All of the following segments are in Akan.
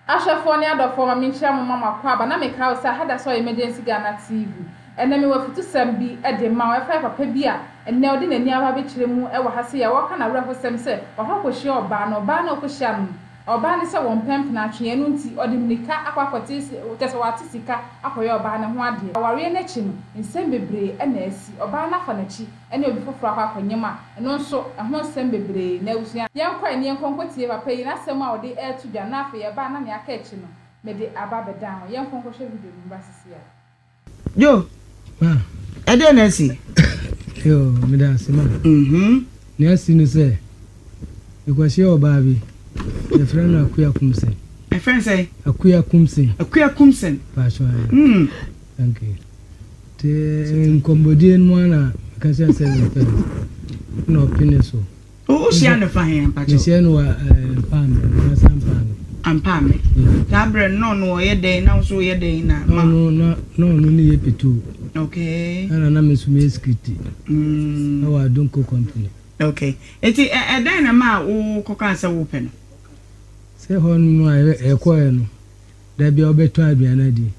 Ashafo ni adofo ma minchia mama kwa ba na me ka say hada so emergency Ghana TV ene me wafutu sem bi e de ma we fa papa bi a ene odi nani aba be kire mu e wo hase ya wo ka na wra sem se wo fa kohie oba na okohia no oba ni se won pemp na atwe no nti odi mnika akwakote kese wate sika akoye oba ne ho ade aware na chi no nsem bebre e na asi oba na fa na chi ene obi foforo akwanyema eno nso ho nsem bebre na usua yenkwa ene yenkonkotie papa yi na sem a odi e to dwa na afa ye ba na ne aka chi no me de aba bedan yenkonkoshe video mba sisia yo ade na si yo me da si ma ne asi no se ikwase oba bi the friend akuya kumsen a friend say akuya kumsen passion thank you te kombodien mwana kasa se no pineso o si anu fa hen pa cho si anu pam na sampam ampam tabre no ye den na so ye den na no ni ye pitu okay ana na mesume skiti na wa donko company okay eti den na ma wo koka se wo pe no se hon no e ko e no da bia obeto aduana di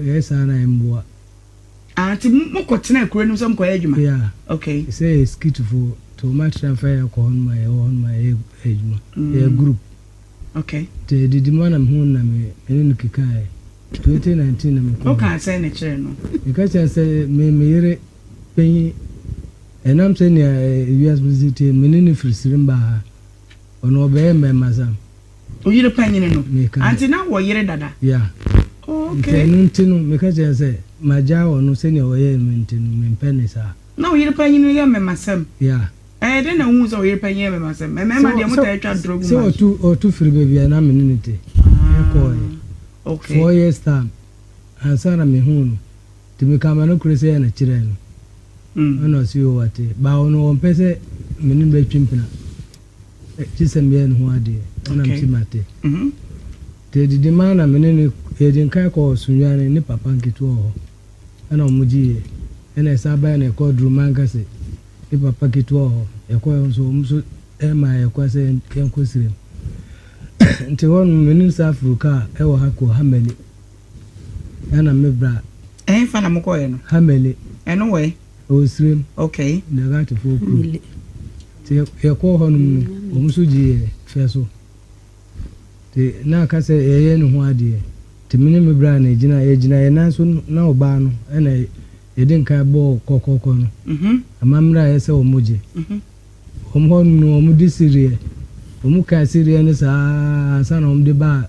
yes ana emboa anti mokotena akure no so mko adwuma yeah okay say skit for to match transfer ko hon my adwuma yeah group okay te didi mana mhu na me enu kikai 2019 na me ko okay say na chere no because say me yere pen enam say ne US visit me ne frisirimba ono be mazam o yire panyine no anti na wo yire dada yeah okay ntinu me ka say maja ono say ne wo ye ntinu me penisa na wo yire panyine ye me masam yeah de na hu so wo yire panyine me masam me ma de mo ta etwa drogu so o tu free baby na me nite okay 4 years time ansana me hu ti me kama no kure say na kire no ono si o wate ba ono on pese me ni be twimpina ti sembe no ho ade na mti mate te didi mana me ni edin kai ko sunwane ni papa nkitu ho ana omuji ena saba na ko dru mangase ni papa kitu ho e ko so ema e ko se enko sire nti won me ni South Africa e wo hako hameli ana mebra fa na mko ye no hameli eno we o sire okay na gati fo ku te e ko ho no omuso ji feso te na ka se eye no ho ade te mini mebra na ejina ye na so na oba no ena edin ka bo kokoko no amamra ye se omoje omho no omudi sirie omuka sirie ne sa na omde ba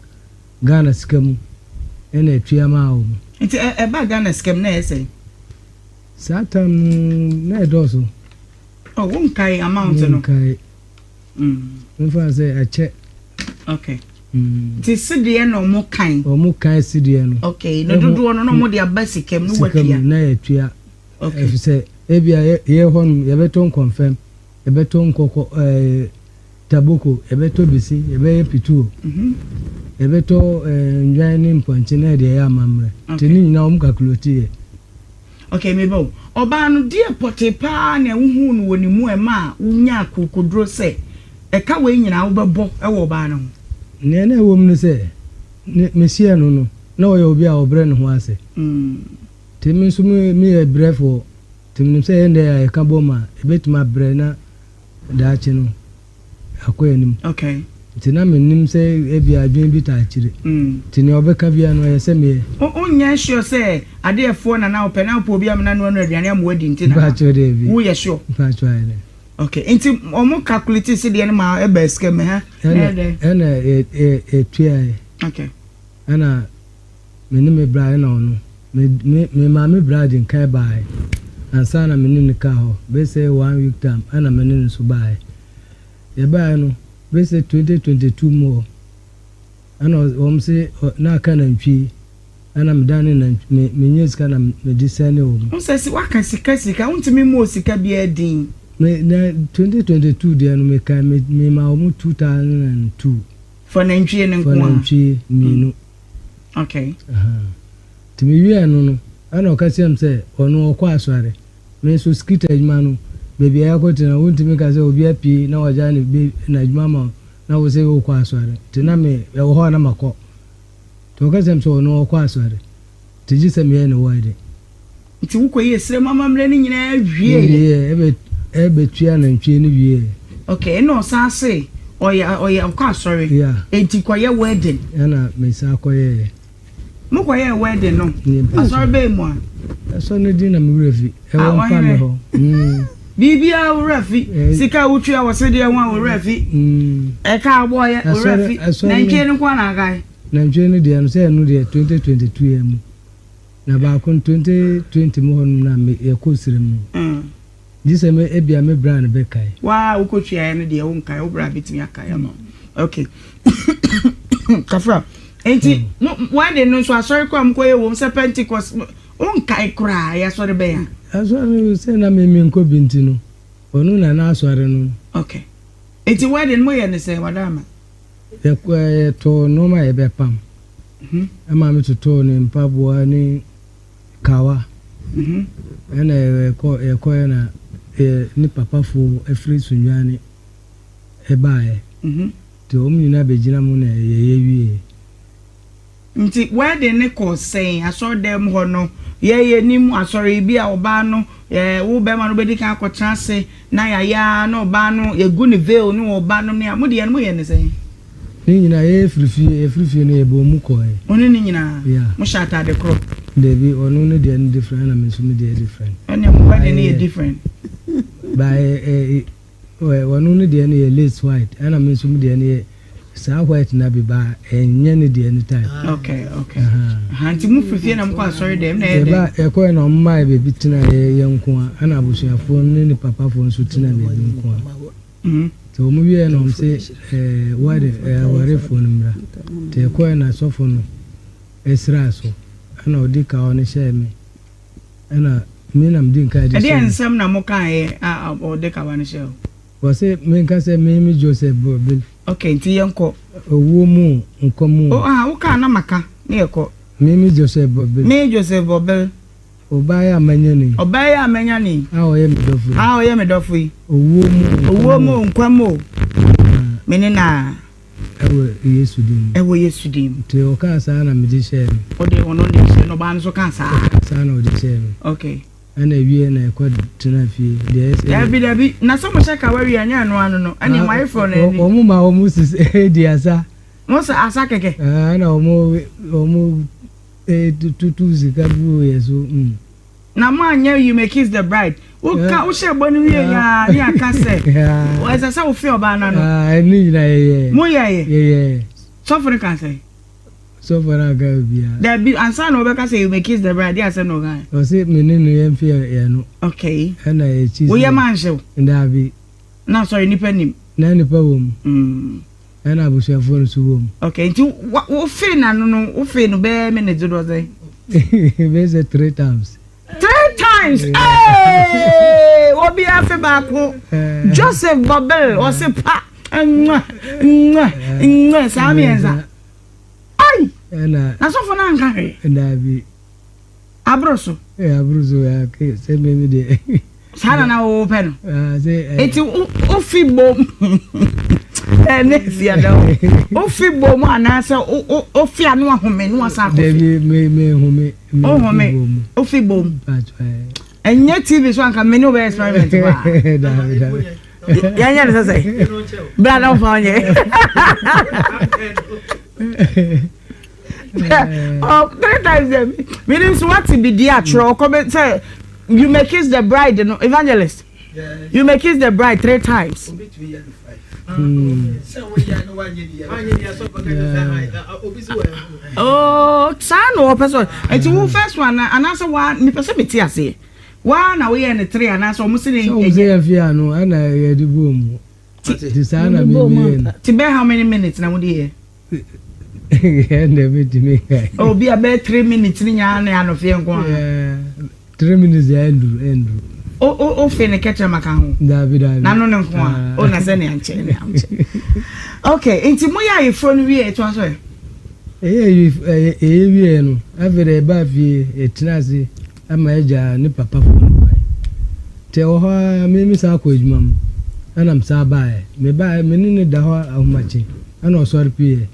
Ghana skam ena etua ma o nti e ba Ghana skam na ese satan na edoso oh won kai amount no kai mfa se a che okay ti sidie no mo kan sidie no okay no dodo no mo de abasikem no watua na etua okay efise ebia ye hon ye beton confirm ye beton koko taboko ye beto bisi ye be pitu ye beto njwan ni mponche na de ya mamre tini nyina om calculate okay mebo oba no die potepa na wuhu no woni mu e ma unya kokodro se e ka we nyina wo bebo e wo ba no ne na wo mu se mesia no na wo ye obi a obre no ho ase timi so mi e brefo timi se ende ya ka boma e betuma bre na daachi no akoyanim okay tina menim se e bia adwen bi ta akire tini obeka bia no ye se me onya sure se adefo na na opena po bia na no aduane am wadi ntina ba chode bi wo ye sure ba chode okay enti omo calculate se de ma e ba scam ha ena tua okay ana menim bra na ono me ma me bra din kai bai ansana menim ka ho be say 1 week time ana menim so bai ye bai no be say 2022 mo ana omse na kana ntwi ana mdane na menyes kana me disane o mo se si waka sika untimi mo sika bia din me na 2022 de no me ka me ma o 2002 for nantwie ne nko for nantwie minu okay timi wi no ana okasiam se ono okwa asware me so skita ejuma no bebi ayakote na untimi ka se obi api na waja ne be na ejuma ma na wo se wo kwa asɔre te na me wo ho na makɔ to ka sem so no kwa asɔre te ji sem ye ne wo ide nti wo koyi esre mama mre ni nyina wie ebe tua na ntwie ni wie okay no sa se oya kwa asɔre enti koye wedding na me sa koye mo koye wedding no asɔre be mu a so no di na me refi e wo pa me ho bibia wo refi sika wo tua wo se de ho wo refi e ka abo ye wo refi na ntwie ni kwa na agai na ntwie ni de no se no de 2022 emu na ba kon 2020 mo hon na me e ko sire mu dise me ebia me brand be kai wa wo ko tua no de wo nkai wo bra bitimi akai no okay kafra enti wa de no so asori kwa mko ye wo se Pentecost nkai kra ya sori be ya asori se na me nko binti no onu na asori no okay enti wa de mo ye ne se wadama e to no ma e be pam ama me to ne mpaboa ni kawa ene ko na ni papa fo efri sunwane e baaye te o mu na begina mu na ye wie nti wedding ne ko sen aso dem ho no ye ni mu asori bi a oba no wo be ma no be di kan akotran se na ya na oba no ye gu ni veil ni oba no ne mo de ye no ye ne sen ni nyina ye frifie ne e bo mu ko e oni ni nyina mo shata de crop Debbie onu ne de different na me so me de different any wedding is different by onu ne de ne lace white ana me so me de ne sa white na be ba enye ne de ne type okay hanti mu frifie na mko sorry dem na e ba e ko na mma e be bitina ye nko ana abusuafo ne papa fo nso tina be nko so mu wie na mse wade ware fo numra te ko na sofo no esra so ana odika one sheme ana me na mdin ka de ensem na mo kan e odika wane sheo wase me nka se me Joseph Bobel okay nti yenko owo mu nkomu wo ka na maka na yeko me Joseph Bobel obaya amanyani oye me dofu owo mu nkwamo me na ewo Yesu dim te o ka sa na me di share o de ono de share no ba nso ka sa na o di share okay ana wie na ekwa tena fie David na so mo shaka wari anya no no ani my phone ni o mu ma o mu sis di asa mo sa asa keke ana o mu tutu zikabu yeso na manya you may kiss the bride o share bonu wie ya ni aka se o esa sa o fi oba na no ni na ye mo ye so for can say so for aga bia that be answer no be ka say you may kiss the bride ya say no guy o say me ni ye mfi ye no okay ana ye cheese wo ye manhwe nda bi na sorry nipa nim na nipa wom ana abusuafo no so wom okay nti wo fe na no wo fe no be me ne do say be say 3 times 3 times hey obi afi baako Joseph Bobel o se pa samienza ai na so for na nka nda bi abroso ya ke se me de sana na wo pe no say eti o fi bom next year o fi bom ana se o fi anu ahome no asa ko me home o fi bom enye TV so anka me no be experiment ba ya nya le say bra na fa onye oh 3 times meaning so what be the actual comment say you may kiss the bride no evangelist you may kiss the bride 3 times oh san no person and you first one and answer one me person me tia say one na we and 3 and answer almost in e no ana ye di bom ti sana me ti be how many minutes na we dey and everything oh be about 3 minutes ni nya na no fe nko 3 minutes end o fe ne ketra maka ho David na no ne nko a o na se ne anche okay enti mo ya ifo no wie eto aso wie no avere ba fie etinazi ama eja ni papa fo te o ha me sa ko ejuma and I'm sabai. Me buy menini da ho ahomachi. And also pie.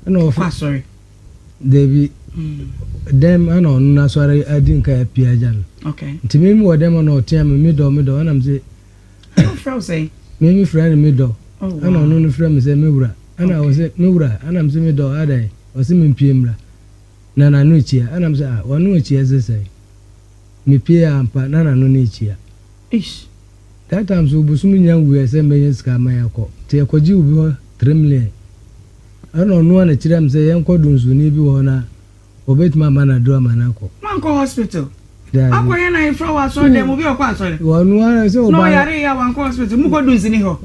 And of sorry. David them and on na sorry I didn't care pie jan. Okay. To me more them on or team middle and I'm say say me friend middle. Oh, And on no friend say mewura. And I was say mewura and I'm say middle adai. Was him piemra. Nana no chia and I'm say one no chia say. Me pie ampa nana no ni chia. Ish. That time so busumi nyam we say me ska mayako. Te akoji ubi ho 3 million. I don't know na chira mse yanko dunzu ni bi ho na obetuma mana do manako. Manko hospital. Akwa na ifra wa so dem obi okwa so. Wonu ana se oba. No yare ya wanko hospital mu ko dunzu ni ho.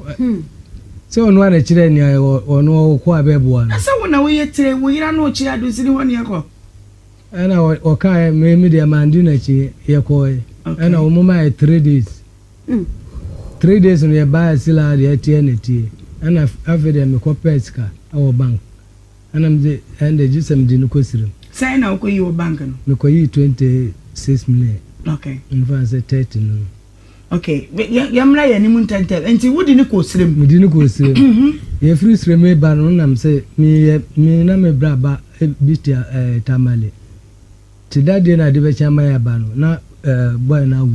Se onu ana chira ni onu okwo abebo ana. Asa wona we yetre wo yira no chira dunzu ni ho ni akọ. Ana oka me dia mandi na chi yeko. Ana o mama 3 days. 3 days no ye ba sila de tie na tie. Ana afede me ko peska our bank. And I'm the and the just didn't consider. Say now, go your bank. Me ko yi 26 million. Okay. In fact, 30 no. Okay. Yamra ya ni muntantel. Enti wo didn't consider. Me didn't consider. Ye free sre me ba no nam say me na me bra ba bitia tamale. Ti that day na de be chama ya ba no na boy na wu.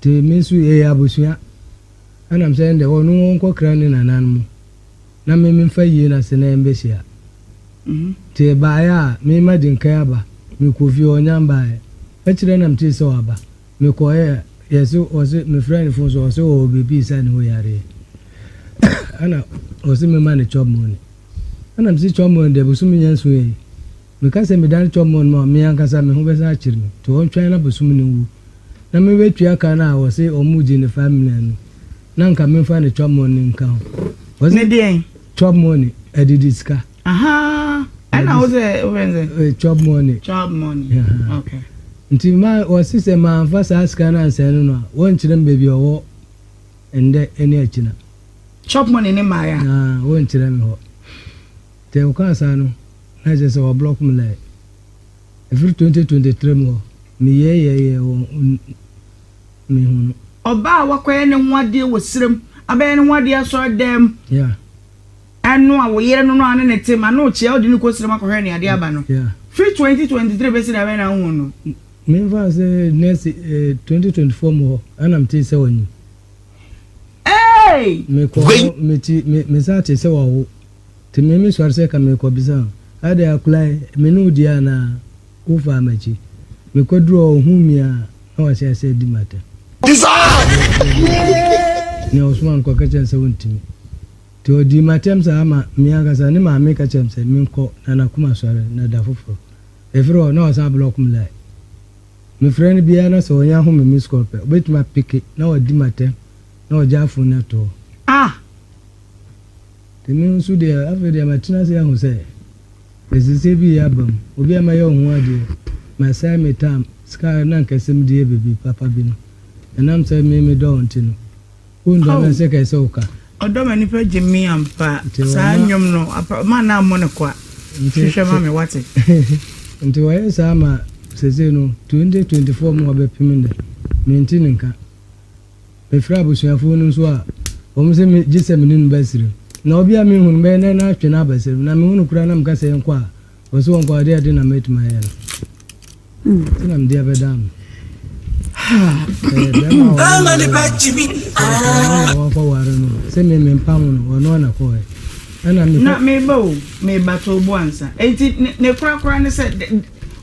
Ti me su e abusua. And I'm saying the one won ko kra ni nanan mu. Na me mfa yi na se na embehia. Te ba ya me ma din kai ba me ko fi onyamba e kire na mti so aba me ko yeso o se me friend fo so o baby sa ni ho yare ana o se me man chop money ana msi chop money de busu mi nyanso yi me ka se me dan chop money ma me an kasa me ho be sa kire me to on twan na busu mi wu na me wetu aka na o se o mu ji ni family no na nka me fa ni chop money nka ho o se ne chop money edidiska aha and I was a job money. Job money. Yeah. Okay. Nti ma o sise ma fasa aska na ansenu no won kire baby owo ende eni akina. Job money ni ma ya. Ah won kire me ho. Te o ka sa no na je se o block me le. Every 2023 mo mi ye o mi hu. Oba wakoye ne nwade wo sirem abaye ne nwade aso dem. Yeah. Anu a wo yere no ane ne tema no chia odi ni ko sirem akohwe ne ade aba no. Yeah. Free 2023 besi na we na hu no. Me fa say next 2024 mo ana mti se woni. Hey! Me ko me sa te se wo. Te me swar se ka me ko bisa. Ade akulai me no dia na ufa amachi. Me ko dro hu mia na wa se di mate. Ne Osman ko ka chen se wontimi. To di matem sa ama mi anga sa ni ma me ka chen se mi ko na kuma sware na da foforo. Efro na o sa block me lai. Me friend bia na so nya hu me miss call pe. Obetuma pick na o di matem na o ja fu na to. Ah. Te mi nsu de afede matina se hu se. Ezise bi ya bam. Obi ama ye hu ade. Ma sai me tam ska na nkasem die bebi papa bi no. Enam se me do ntino. Unda na se ka se uka. Odo mani pe jimi ampa sa nyom no ma na mo ne kwa. Hwehwe ma me wate. Nti wa sa ma seze no 2024 mo be piminde. Menti nka. Be fra busuafo no so a o mo se me gise me nin basiri. Na obi a me hunu be na atwe na basiri. Na me hunu kura na mka se nkwa. O so nkwa de na metuma ye no. Tina mdia be dam. Ama de bachimi. Wa kwa warano. Se me mpamu no ono na ko e. Ana me na me bo me bato bo ansa. Enti ne kura ne se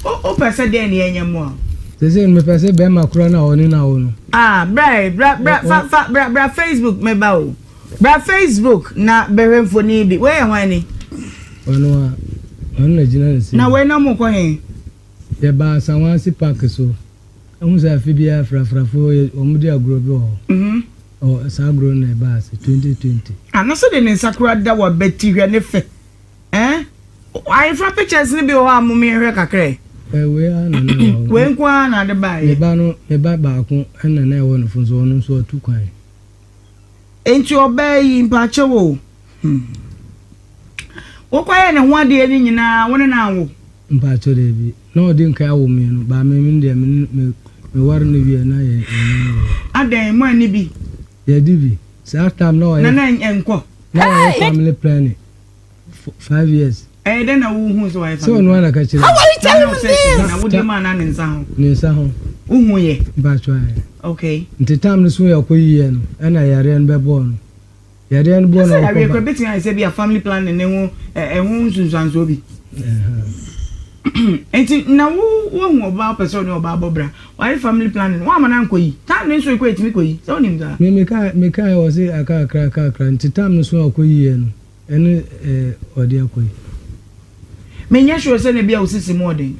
o pese de ne enyemo. Sese me pese be ma kura na oni na ono. Ah, bra Facebook me ba o. Bra Facebook na behemfo ni bi. We hwani. Ono na jina nsi. Na we na mo ko hen. Ye ba sanwansi park so. Amusa fibia frafrafo omudi agro bi ho. O sa agro na ba se 2020. Ano so de ne sakura da wa beti hwe ne fe. I fra pictures ni bi ho amumi hwe kakre. We ana na. We nkwa na de ba ye. Me ba ko ana na e wo no funso ono so atu kwan. Enti obayi mpache wo. Wo kwa ye ne ho ade ni nyina wo ne na wo. Mpache de bi. No odi nka awo mi no ba me ndie me war no wie na ye. Adan mo ani bi. Ye di bi. So time no. Na enko. Na family planning. 5 years. Then na wo hu so wife. So no na ka chire. How are you telling me this? Na wo de man na nsa ho. Nsa ho. Wo hu ye. Ba try. Okay. Nti time no so yakoyi ye no. Na yare no be born. Yare no born. Na we ko betin I say be a family planning ne ho ehun sunsanso bi. Enti na wo hu oba person oba bobra. Why family planning? Wa mana nkoyi. Time no so ko etimi koyi. So nim da. Me kai was aka kra nti time no so yakoyi ye no. Ene odi akoyi. Menya sure say na bia osisi mo den.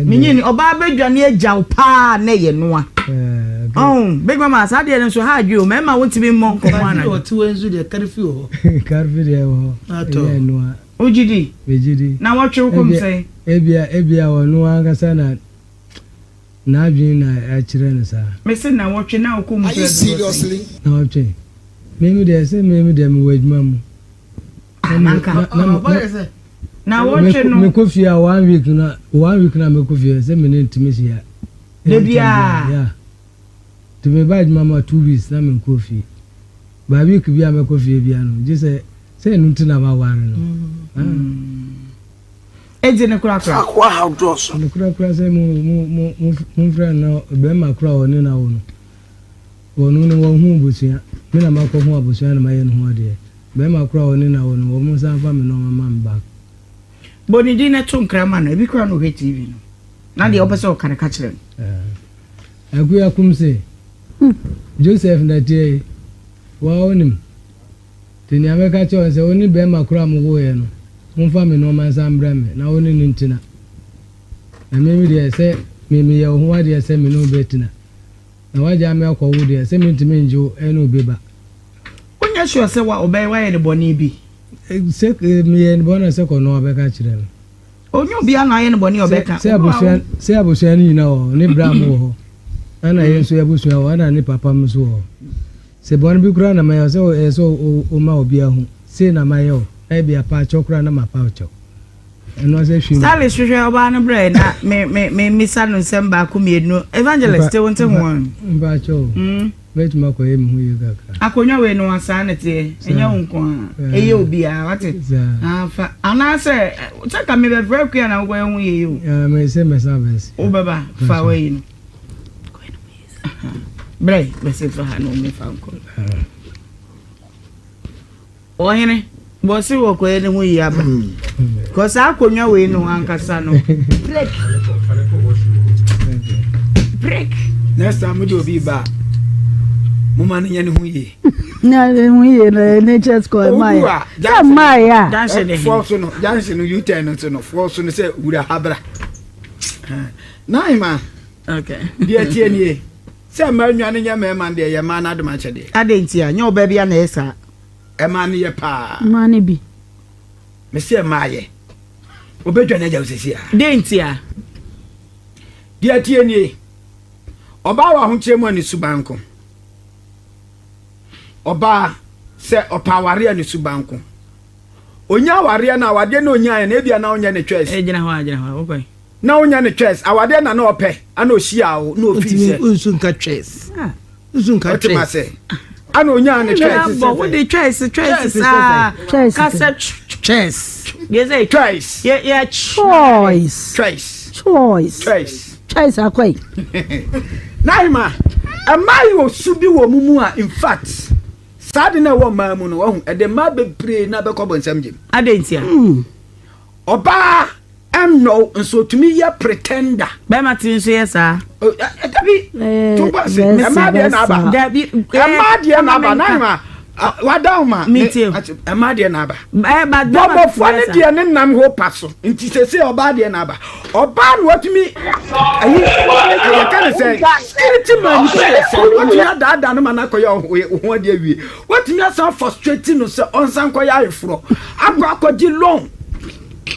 Menyini oba badwane agyaw pa na ye noa. Big mama sa de nso ha adwo me ma wontimi mo nkomo ana. O ti wenzu de karfi o. Karfi de o. Ato. Noa. Ojidi. Bejidi. Na wotwe kom say. Ebia wo noa ngasa na adwin na akire ne sa. Me say na wotwe na okom say. Are you seriously? Na wotwe. Me de me wadwuma mu. Na wotwe no. Me kofi a 1 week na me kofi say me ntimi sia. Debia. Yeah. To me bad mama 2 weeks na me kofi. Ba week bia me kofi bia no. Je say nti na ba ware no. Eje ne kura. Akwa how do so. Ne kura say mu friend na be ma kura woni na wo no. Wonu no wo hu busia. Me na ma ko hu abusia na ma ye no ho ade. Be ma kura woni na wo no. Wo mu san fa me no mama back. Boni di na tun krama na bi kura no he TV no. Na de opese o kan ka kire. Akuya kumse. Joseph na tie. Wa onim. Tini ameka cho se oni be makura mu wo ye no. Mo fa me no man san bra me na oni nintina. Na me de se me ye ho ade se me no betina. Na waja me akọ wo de se me ntime njo eno beba. Onya sure se wa obey wa ye de boni bi. Se me ye ne bona se ko no abeka kire no. Onye obi ana ye ne boni obeka. Se abusuan ni na o ne bra mu ho. Ana ye nso abusuan o ana ne papa mu so ho. Se bon bi kura na mayo se o ma obi ahu. Se na mayo e bia pa chokura na mapa ocho. Eno se hwi. Sale hwehwe oba no bre na me misa no semba ko mienu. Evangelist wonte ho. Mba cho. Bet ma ko em hu yuga ka. Akonya we no asa na tie. Enya wonko a. Eye obi a wate. Afa. Ana se taka me be break ya na wo hu ye yo. Me se me service. O baba fa we no. Bray, me se fa no me fa nko. O hene, bo si wo ko ene hu yi aba. Ko sa akonya we no ankasa no. Break. Next time we do be ba. Mama ni hu yi. Na hu yi na nature's call Maya. Ja Maya. Dance de. Force no, dance no you turn no force no say wura habra. Naima. Okay. Dia tie ni. Se ma nwane nya ma man de ye ma na adoma chede. Adentia, nya oba bia na esa. E ma ne ye pa. Ma ne bi. Me se ma ye. Obedwa na ja osisi a. Dentia. Dia tie ni. Oba wa ho kire mu ani subanko. Oba se opaware ani subanko. Onya ware na wade na onya na bia na onya ne twes. Ejina ho, okay. Na onya ne twes, awade na ope, ana ohia wo, na ofise. Unsu nka twes. Unsu nka twes. Otimase. Ana onya ne twes. But what the twes ah. Cassette twes. You say Twes. Yeah, Choice. Choice akwai. Naima, amai wo subi wo mumu a in fact. Sade na wo mamu no wo e de ma bebre na be kobo nsam jim. Adentia. Oba no nso tumi ya pretender. Be matin so yesa. Dabi. To ba se amade na aba. Dabi. Amade na aba naima. Wada ma. Amade na aba. Ba Bobo fone de ne nam ho paso. Nti sese oba de na aba. Oba no watumi ayi ya kan say security man what you da no man akoya ho de awie. Watumi asa frustrating no say onsan koya ifro. Akwakoji long.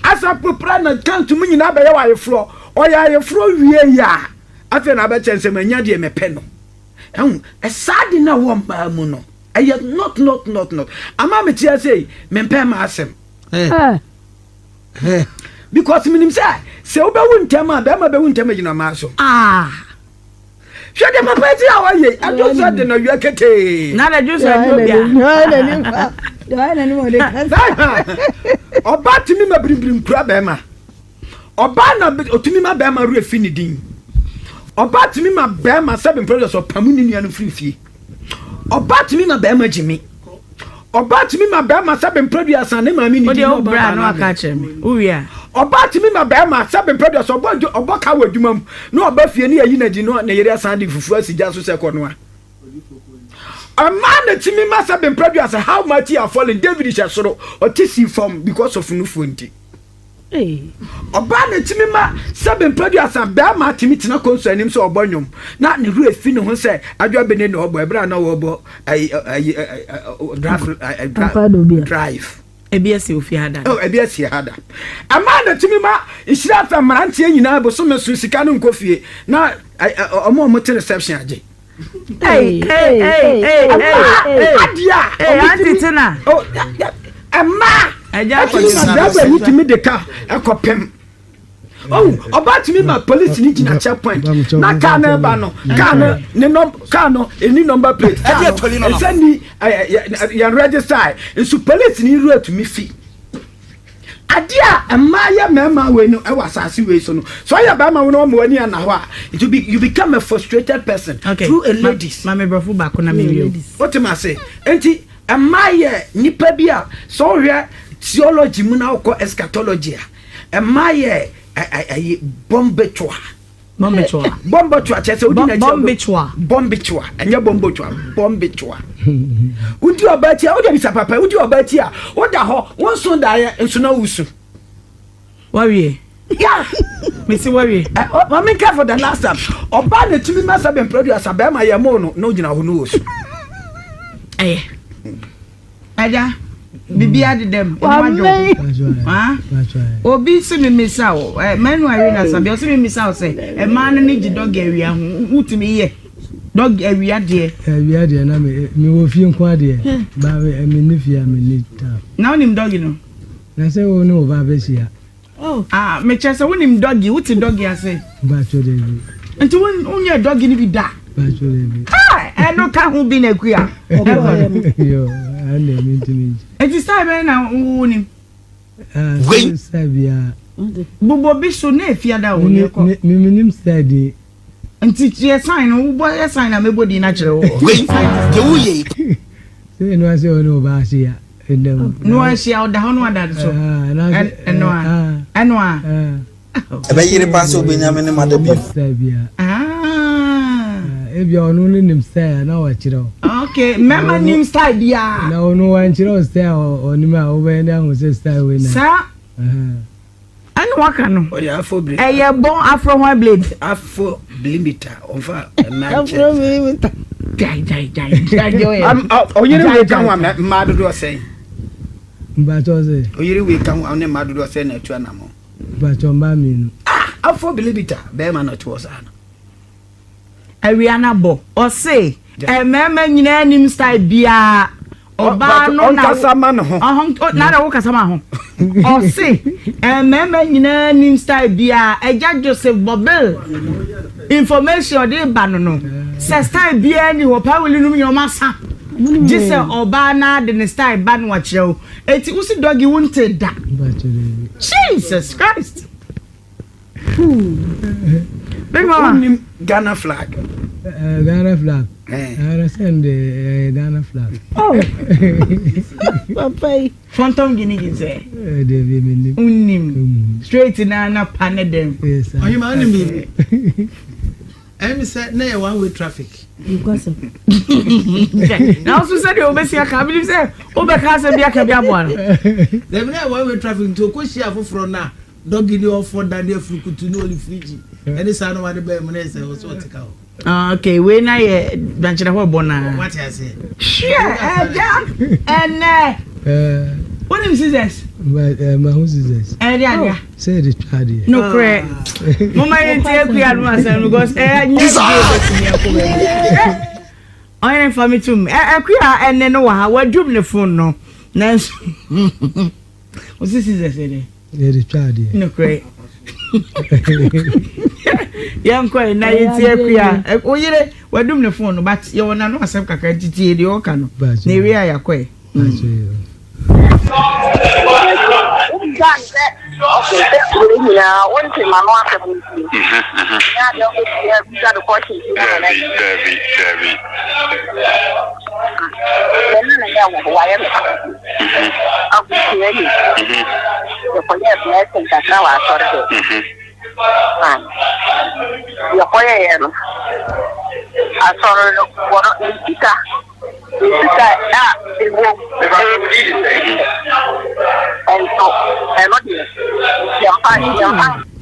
Asa popra na kan to munyi na be ya wa ifro. Oya ifro wie ya. Afi na be chense manya de mepe no. Ehun e sad na wo mba mu no. Not. Ama me tia say me mpe ma asem. Because minim say obewu ntema be ma bewu ntema gina ma so. Show them a party away. I don't say the no you kete. Na the juice Oba timi ma brim kura be ma. Oba na otimi ma be ma ru afini din. Oba timi ma be ma 7 products of pamuni nua no free. Oba timi ma be ma jimi. Oba timi ma be ma 7 products an ma mi ni din. O bra no aka chem. Uwia. Oba timi ma be ma 7 products oba ka wadwuma no oba fie ne yi na di no na yere asan de fufu asija so se kono a. A man timi ma 7 products how much you are falling David is soro or tisi from because of nufunti. Oba na timi ma 7 products and be ma timi tina konso anim so obonyom na ne ru afi ne ho se adwa bene no obo ebra na obo drive ebiasi ofi hada ebiasi hada amana timi ma ishira fa marante nyina bo so mesu sika no nkofie na omo te reception age hey auntie Tina ama aja for timi de ka ekopem oba timi ma police ni gina checkpoint na car na ba no car no any number plate send ya register so police ni ru atumi fi adia amaya mema we no e wasase we so no so ya ba ma we no mo ani na ho a you become a frustrated person through a ladies mama brofo ba ko na me what am I say enti amaya nipa bia so hwe theology mu na ko eschatology amaya ai bombechwa chese udi na bombechwa anya bombechwa udi obatia udi bisa papa udi obatia oda ho won so da ya enso na wusu wawie yeah me see wawie mama care for the last time oba na tumi masa ben producer ba ma ya mo no ugina ho no wusu aja bibia de dem obi se me misa o manu arena sabi o se me misa o se e man ni gi dog area ho utimi ye dog area de na me wo fie nko ade ba me ni fie me ni ta na onim dog no na se wo no ba be sia me chese wonim dog uti dog ase ba cho de bi nti wonye dog ni bi da ba cho de bi no ka hu bi na kuya yo ande minti eti sai be na wonim we sabia bubo bi so na efiada wo ne ko minim study nti tie sign no wo ye sign na mebodi na kire wo we je wo ye se no ase ono ba ase ya endem no ase ya da hono ada so eno a ebe yire pass obenyame ne madabi sabia ebia ono ne nim style na wa kire okay mema nim style dia na ono wa kire style onima obe na ho se style we na sa anu waka no o ya afro blade ye bon afro one blade afro limiter over afro limiter jai oyire we kan wa ma dodo say mba cho se oyire we kan wa ne ma dodo say na atu na mo ba cho mba mi no afro limiter be ma na to sana Ariana bo o say mema nyina nim style bia oba no na kasama no ho na da wo kasama ho o say mema nyina nim style bia eja Joseph Bobel information dey ba no say style bia ni ho pa wili num yomasa jise oba na de style ba no akireo eti usi dogi wunte da Jesus Christ Big man Ghana flag. Ghana flag. I send Ghana flag. Oh. Papa. Phantom Guinea say. David Unim. Straight na pane dem. Yes. Are you man me? I'm said na one-way traffic. Because Now so say the obesia ka believe say obeka say bia ka bia bo ano. Dem na one-way traffic to ko share for na. Dog in your for that they fruit no only free. Any son of the bear say was what take out. Okay, we na ye branch na ho bona. What I say? Sure, and what is this? But my house is this. Area. Say the trade. No correct. Mama ye tie ku aduma say because I for me too. Akuya enne no wa wadum ne phone no. Na what is this say? Yeah, the trade. No correct. Yanko na yetie kuya. Oyire wadum ne phone but ye wona no asem kakra titie de o ka no. Na wi ayakwe.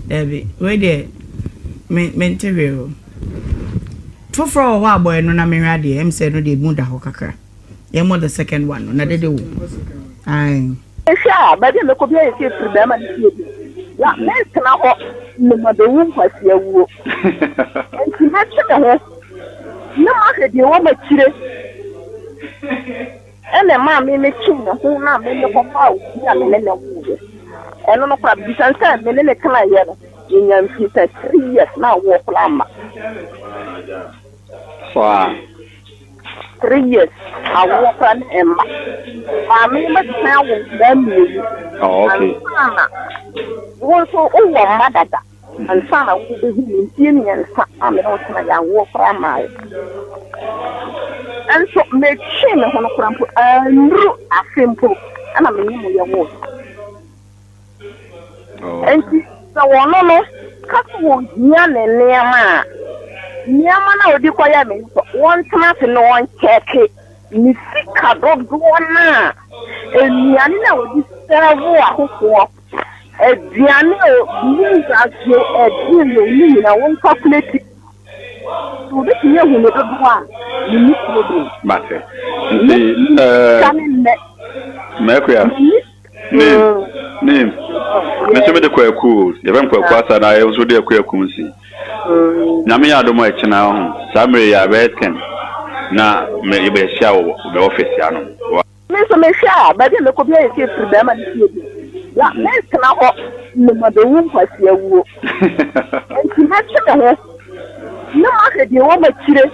Debbie, wait there. Mental. For wa boy no na me hwade em say no dey munda ho kakra. Ye mo the second one na dey wo. Ai. Sha, ba dey me ko bi e ke firi ba ma dey bi. Ya, me kana ho no ma do won kwasi awu. Enti ma cheka ho. Na ma ke dey wo ma chire. Ene ma me chin na ho na me ko pa o ya me na wo. Eno no kwa bi sansa me ne kana ye no. Nyam fi 3 years na wo plama. For 3 years, I walk on Emma. I mean, but now them. oh, okay. Also, over mother, and son of the Indian son, I'm not walk on my. And so make shame on a crumple, and a simple, and I'm in your work. And so one no, couple young and near ma. Nyama na odi kwaya me one class no one check ni sika do na eniani na odi serve akoko ediani o ni aso edino ni na won calculate to be here hu no do a ni problem mate mekuya name me de kwaku ye ban kwaku asa na ye so de kwaku nsi nyame ya do mo e china ho samre ya beten na me be hia wo be office ya no me so me hia ba de me ko bi e ke firi ba ma di bi ya me kana ho no ma do won kwasi awu enti ma cheka ho na ma ke de wo ma chire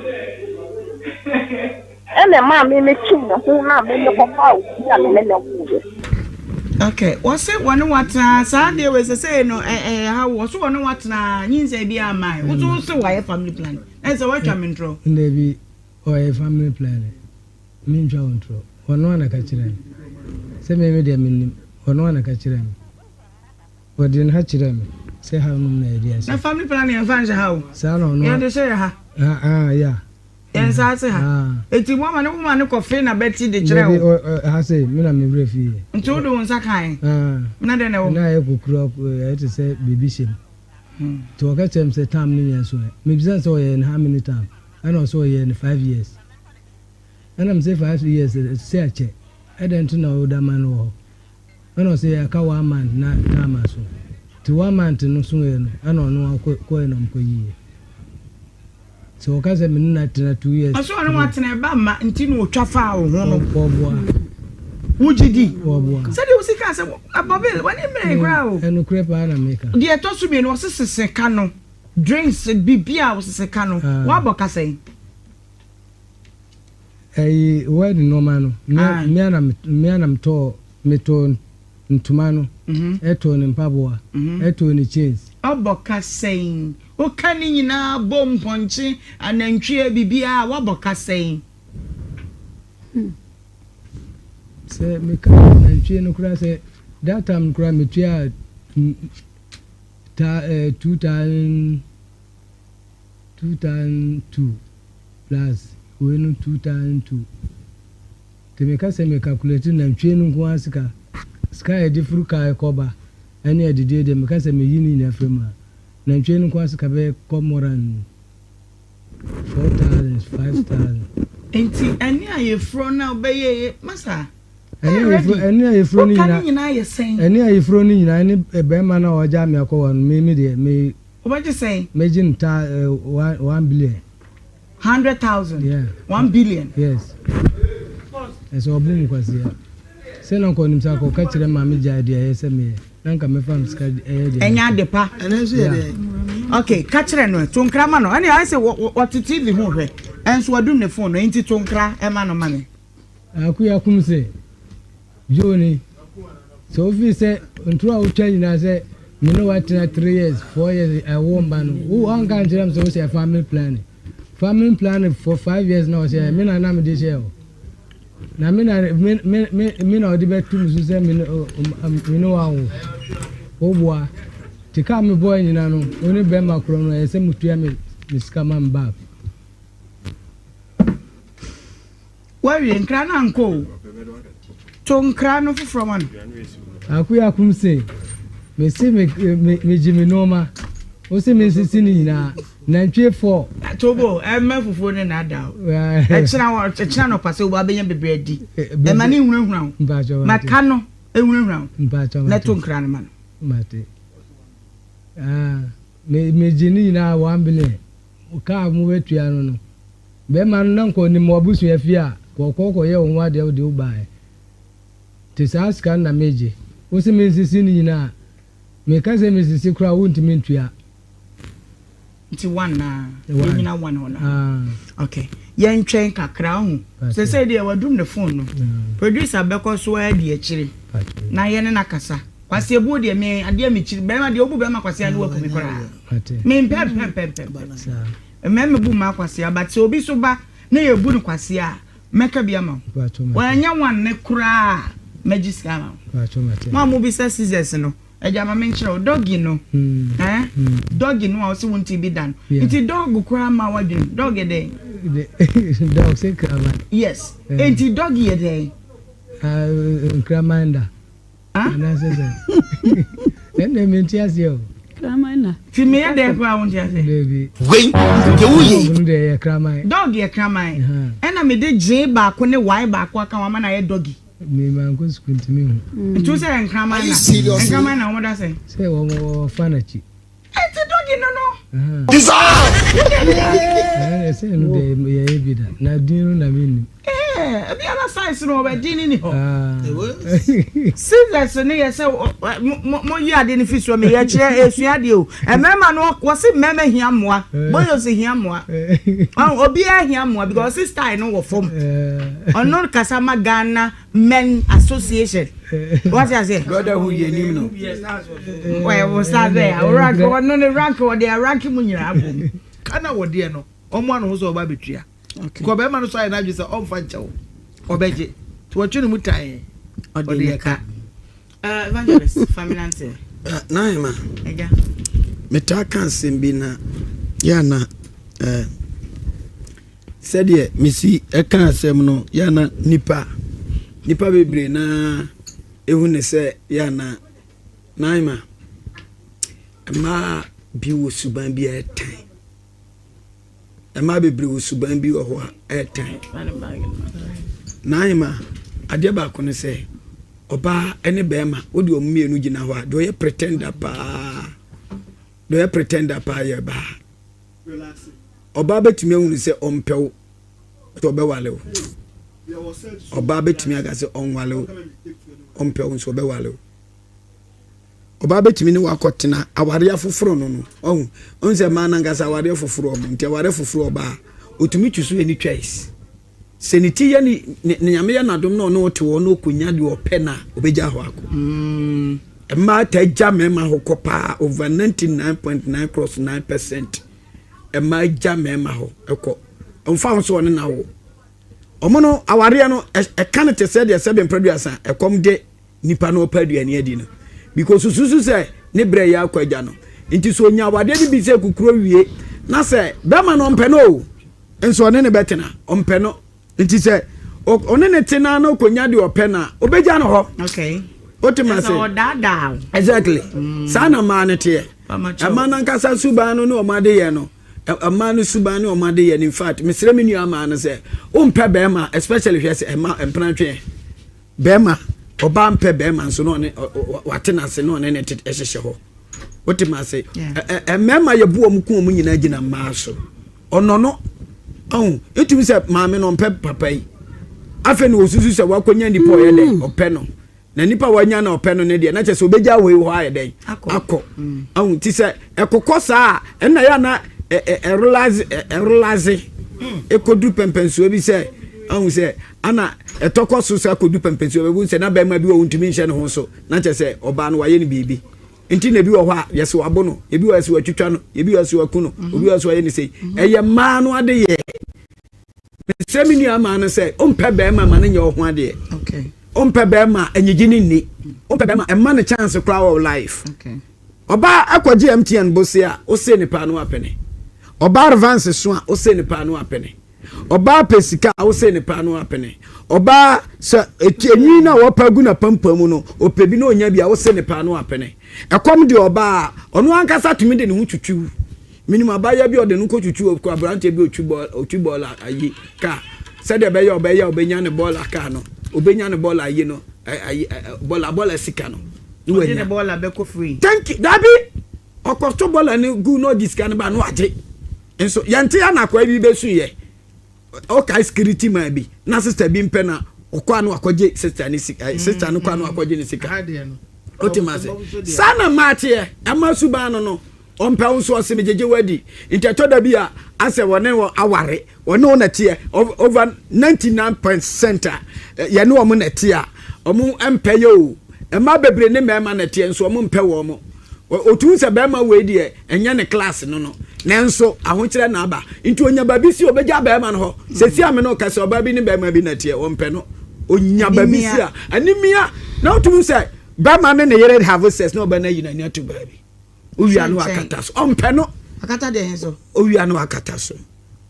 ene ma me chin na ho na me ko pa o ya me na wo. Okay, what's it one what Sunday was say no how was one what na nyinza bia mai wo so why family plan and so what am intro maybe or family plan me ntwa intro ono na ka kire se me de me ono na ka kire me odin ha kire me se ha no na edi ase na family plan ya fanje how sa no no ya de say ha yeah en sa se ha eti mo ma ne kofe na beti de kire wo ha say me na me brefi nti wo do nsa kan na de na wo na e kokuro it say baby shame to ka chem say time ni yen so me bisa so yen how many time and also yen 5 years and I'm say 5 years say a check I don't know that man wo and also say ka 1 month na time so to 1 month no so yen and no ko na mko yi so ka say me na 2 years aso no watena ba ma nti no twafa wo ho no boboa wujidi boboa say de usika say abobel wani me kra o eno krepa na meka de to so bi no sesese ka no drinks bibia wo sesese ka no wa boka say word normal no me na mto ntuma no eto ni mpaboa eto ni chains oboka say o kan nyina bom ponche anantwie bibia wa boka say se me ka anantwie no kura se that time kura me tua 2002 plus we no 2002 te me ka se me calculate anantwie no ko asika sky e different ka ekoba ene e de me ka se me yini na frema na ntwe ko asika be komoran 4,000 5,000 enti eni ayefro na obeye masa eni ayefro ni na eni ayefro ni na ni ebe ma na oja me akọ me de me obaje say imagine 1 billion 100,000 yeah 1 billion yes eso obu kwasi ya se na ko nimsa ko ka kire ma me ja de ese me nanka me fam ska de enya de pa ene so ye de Okay, catch it no. Tonkra man no. Any I say what TV ho hwe. Enso wadum ne phone no enti tonkra e ma no mane. Akuya kum say. Joni. So if you say unto our change na say me know what 3 years, 4 years I won ban. Who an kan tell them say family planning. Family planning for 5 years now say me na me dey share. Na me na odi betu so say me no awo. Obwa tika me boy nyina no oni be makro no ese mutua me sika man back. Where in Krana anko? Tonkra no from one. Akuya kum say me say me jimi noma. O say me sisi ni na 94. Tobo e me fufu ne na da. E china no pase oba benya bebre di. E ma ni hunahuna. Maka no e hunahuna. Na tonkra no man. Mate. Me jini na 1 billion. O ka mu wetua no no. Be man na nko ni mo abusu afia. Ko ye won de o de o bae. Tisas kan na meje. O se me sisi ni na. Me ka se me sisi kra wontimi ntua. Nti one na. Nyina one ona. Okay. Yen twen kakra hu. Se de wadum ne phone no. Producer beko so ya de akire. Na ye ne nakasa. Kwase ebu de me ade me chiri. Be ma de obu be ma kwase ade wo kumi kora. Me pem. Me bu ma kwase abati obi so ba na ye bu kwase a meka bia ma. Wanya one ne kura magiska ma. Ma mo bi sa scissors no. Eja ma menchiro doggy no. Doggy no a so won't be done. Iti dog kura ma wadun. Dog e dey. Dog say krama. Yes. Enti doggy e dey. Kramanda. Na say. Ene mentias yo. Kramanda. Fi me e dey kwa won't say. Baby. Wait, the wuye. Nde krama. Dog e krama. Ena me dey J ba ko ne Y ba ko aka wa ma na ye doggy. Me man go squint me. Ntu say enkrama na. Enkrama na what say? Say wo fanachi. Enti doggy no. Say no de ye bida. Na dinu na me. Ebi ana size no be dini ni ho. Scissors no ye say mo yi ade ni fi so me ye kire esua de o. Emema no kwose mema hia moa. Boyo se hia moa. Obi a hia moa because sister no wo form. Ono kasama Ghana Men Association. What you say? Brother who ye nim no. Well, was that there? Rank or no rank or they are ranking mun your album. Kana wo de no. Omo anu so ba betua. Ko be ma no so ai na dwe se o mfa nche wo. Obeje. To watwe no mutan. Ode ka. Evangelist Faminante. Naima. Eja. Metaka sembi na ya na said misi eka asem no ya na nipa bebre na ehu ne se ya na Naima ma bi wo suban bi etan ma bebre wo suban bi wo ho etan Naima ade ba ko ne se oba ene bema wo de omienu gina ho a do ye pretender pa ye ba oba betimi ehunu se ompew to be wale o oba betimi aga se onwale o ompew nso be wale o oba betimi ni wakotena aware afoforo no onse ma na ngasa aware afoforo obo nti aware afoforo oba otumi twusu eni twice seniti ye ni nyame ya nadom no no te wo no konya de opena obeja ho ako ma ta ja mema ho kopa over 99.9%. Ma ja mema ho eko mfa so ne na wo omono aware no e kan te se de 7 producer e kom de nipa no paduane adi no because susu se ne bre ya akwaja no nti so nya awade bi bi se kukuro wie na se be ma no mpe no enso ne betena ompe no nti se one ne tena na konya de opena obeja no ho Okay. Otima say exactly sana manete amana nkasa subanu no omade ye no amanu subanu omade ye in fact mesre menu amana say umpe bema especially hwe say empranatwe bema oba mpe bema nso no ne watena se no ne ne ehhehye ho otima say emema ye bu omku omu nyina gina maaso ono no etumi say maame no mpe papa yi afa no osusu say wakonya ndipo ye le ope no na nipa wanya na opɛ no ne de na kyɛ sɛ obegya we ho ayɛ den akɔ ahun ti sɛ ekokɔ saa na ya na erulaze ekodu pempensuo bi sɛ ahun sɛ ana etokɔ so sɛ ekodu pempensuo bi sɛ na bɛma bi wo ntumi nhye ne ho so na kyɛ sɛ oba no waye ne bibi nti na bi wo hɔ a yɛse wabo no ebi wo ase watwitwa no ebi wo ase waku no obi wo ase waye ne sei ɛyɛ maa no ade yɛ sɛ mini ama no sɛ ompɛ bɛma ma ne nyɛ wo ho ade okay ompɛ bɛma anyigi ne ni ompɛ bɛma ɛma ne chance kra wo life okay oba akɔgye MTN bosi a o se nipa no apene oba advance so a o se nipa no apene oba pesika a o se nipa no apene oba se etinyi na wo pagu na pampamu no opebi na onya bia o se nipa no apene ekom de oba ono ankasa tumi de ne hu twutwu minimum abaya bi ode no ko twutwu ko abrante bi otwu ball ayi ka se de be ya obenya ne ball aka no obenya ne ball ayi no ball sika no we ne ball abeko free thank you dabi okoto ball ni gu no discan ba no age enso yante ya na kwa bi besu ye okay security man bi na sister bi mpe na okwa no akwaje sister ni sika sister no kwa no akwaje ni sika otimase sana mate amasu ba no ompe unso oseme jeje wadi intetoda bi a ase wone wo aware wone wo nate over 99% ye ne wo mo nate a omo empe yo ema bebre ne mema nate enso omo mpe wo mo otu se bema we die enye ne class no nenso ahokire na aba nti onya babi si obeja bema no ho sesi ame no kase obabi ne bema bi nate ompe no onya babi si a anemia na otu se bema ne yere have sex no ba na yina ni atu babi owia no akata so ompe no akata de henso owia no akata so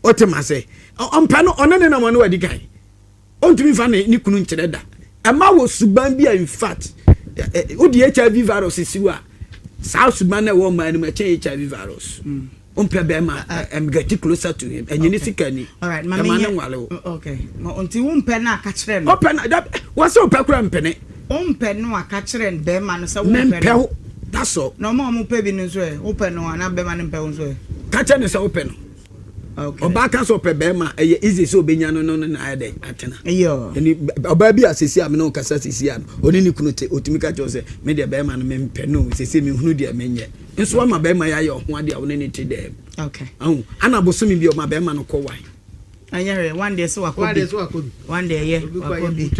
otema se ompe no onene na mo no wadi kan ontumi fa ne kunu nkyere da ema wo suban bi in fact odi HIV virus siwa South Sudan wo man ma HIV virus ompe be ma get closer to him enyini sikani all right mama okay ma onti wo mpe na aka kire no ope na wo se ope kura mpene ompe no aka kire be ma no se wo mpe that's all no mo pe bi no so e ope no ana be ma no mpe wo so e ka kire no se ope no okay oba ka so ope be ma eye easy so obenya no na ade atena iyo eni oba bi asesi am no kasa sesi am oni ni kunu te otimi ka cho se me de be ma no me mpe no sesi me hunu de menye nso ama be ma ya ye ho ade a woni ni te de okay ana bosomi bi o ma be ma no ko wai anyere one day so akobi one day ye akobi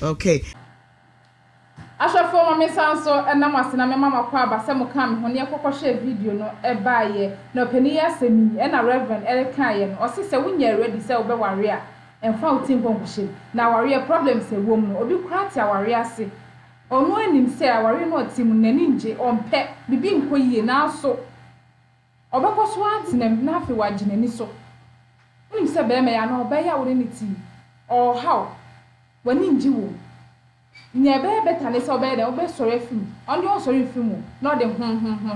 okay Ashafo mama sanso enam asena me mama kwa aba se mo kam ho ne ekokoshe video no ebaaye na opani asemi na reverend elkaye no o se wunya ready se obe ware a emfa utin konkushe na ware problem se wom no obi kwati aware ase onu anim se aware no otim nani nje ompe bibi nkoyie na so obekoso atinem na afi wagine ni so unim se be me ya na obeya wore ni ti or how wani nji wo nyebe beta ne so be de obe sore film onde on sore film no de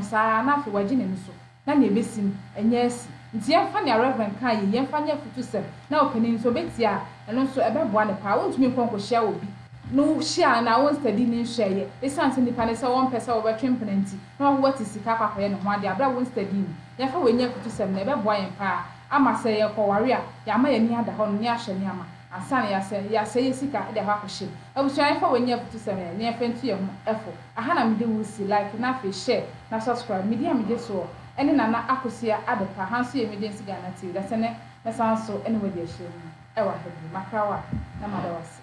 sa na afi wagine ni so na ne besim enye asi nti yemfa ne reverend kan ye yemfa nya futu sem na opani so betia eno so ebe boa ne pa wontumi konko hia obi no hia na won study ni hye esanse nipa ne se won pese obe twempnanti na wo wati sika kwakoye ne ho ade abra won study ni yemfa we nya futu sem na ebe boa yen pa ama se ye ko ware a ya ma ye ni ada ho no ni ahye ni ama asana ya se yesika de ha kwhye abusuan fa wanya futu sem ne yefentu ye ho efo aha na mede wo si like na fe share na subscribe media media so ene na akosia adepa hanso ye media siga na TV da sene na sanso ene we de share e wa hebi makrawa na madawasi